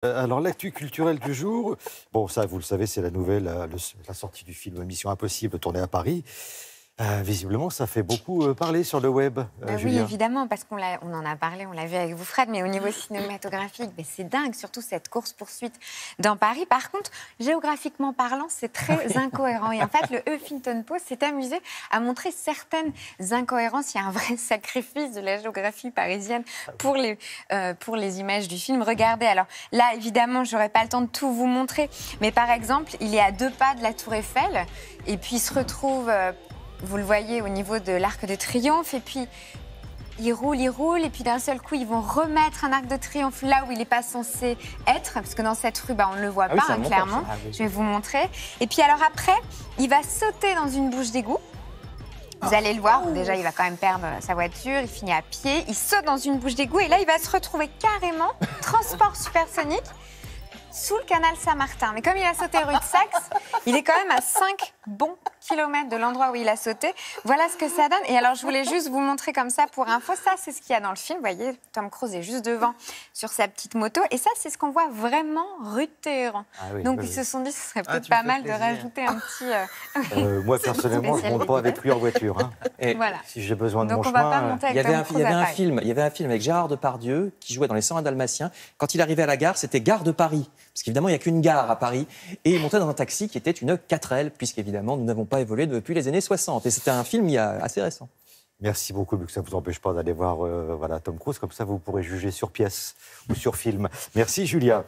Alors, l'actu culturelle du jour, bon, ça, vous le savez, c'est la nouvelle, la sortie du film Mission Impossible, tourné à Paris. Visiblement, ça fait beaucoup parler sur le web, Oui, Julien. évidemment, parce on en a parlé, on l'a vu avec vous, Fred, mais au niveau cinématographique, c'est dingue, surtout cette course-poursuite dans Paris. Par contre, géographiquement parlant, c'est très incohérent. Et en fait, le Huffington Post s'est amusé à montrer certaines incohérences. Il y a un vrai sacrifice de la géographie parisienne pour les images du film. Regardez, alors là, évidemment, je n'aurai pas le temps de tout vous montrer, mais par exemple, il est à 2 pas de la Tour Eiffel, et puis il se retrouve... vous le voyez au niveau de l'Arc de Triomphe, et puis ils roulent, et puis d'un seul coup, ils vont remettre un Arc de Triomphe là où il n'est pas censé être, parce que dans cette rue, on ne le voit pas, clairement. Je vais vous montrer. Et puis alors après, il va sauter dans une bouche d'égout. Vous allez le voir, déjà, il va quand même perdre sa voiture, il finit à pied, il saute dans une bouche d'égout, et là, il va se retrouver carrément, transport supersonique, sous le canal Saint-Martin. Mais comme il a sauté rue de Saxe, il est quand même à 5 bons kilomètres de l'endroit où il a sauté. Voilà ce que ça donne. Et alors, je voulais juste vous montrer comme ça pour info. Ça, c'est ce qu'il y a dans le film. Vous voyez, Tom Cruise est juste devant sur sa petite moto. Et ça, c'est ce qu'on voit vraiment rue de Téhéran. Donc, ils se sont dit, ce serait peut-être pas mal de rajouter un petit... Moi, personnellement, je ne monte pas avec lui en voiture. Hein. Et voilà. Si j'ai besoin de Donc, mon on va chemin... pas monter avec Tom Cruise. Il y avait un film avec Gérard Depardieu qui jouait dans Les 101 Dalmatiens. Quand il arrivait à la gare, c'était Gare de Paris. Parce qu'évidemment, il n'y a qu'une gare à Paris. Et il montait dans un taxi qui était une 4L, puisqu'évidemment, nous n'avons pas évolué depuis les années 60. Et c'était un film assez récent. Merci beaucoup, mais que ça ne vous empêche pas d'aller voir Tom Cruise. Comme ça, vous pourrez juger sur pièce ou sur film. Merci, Julia.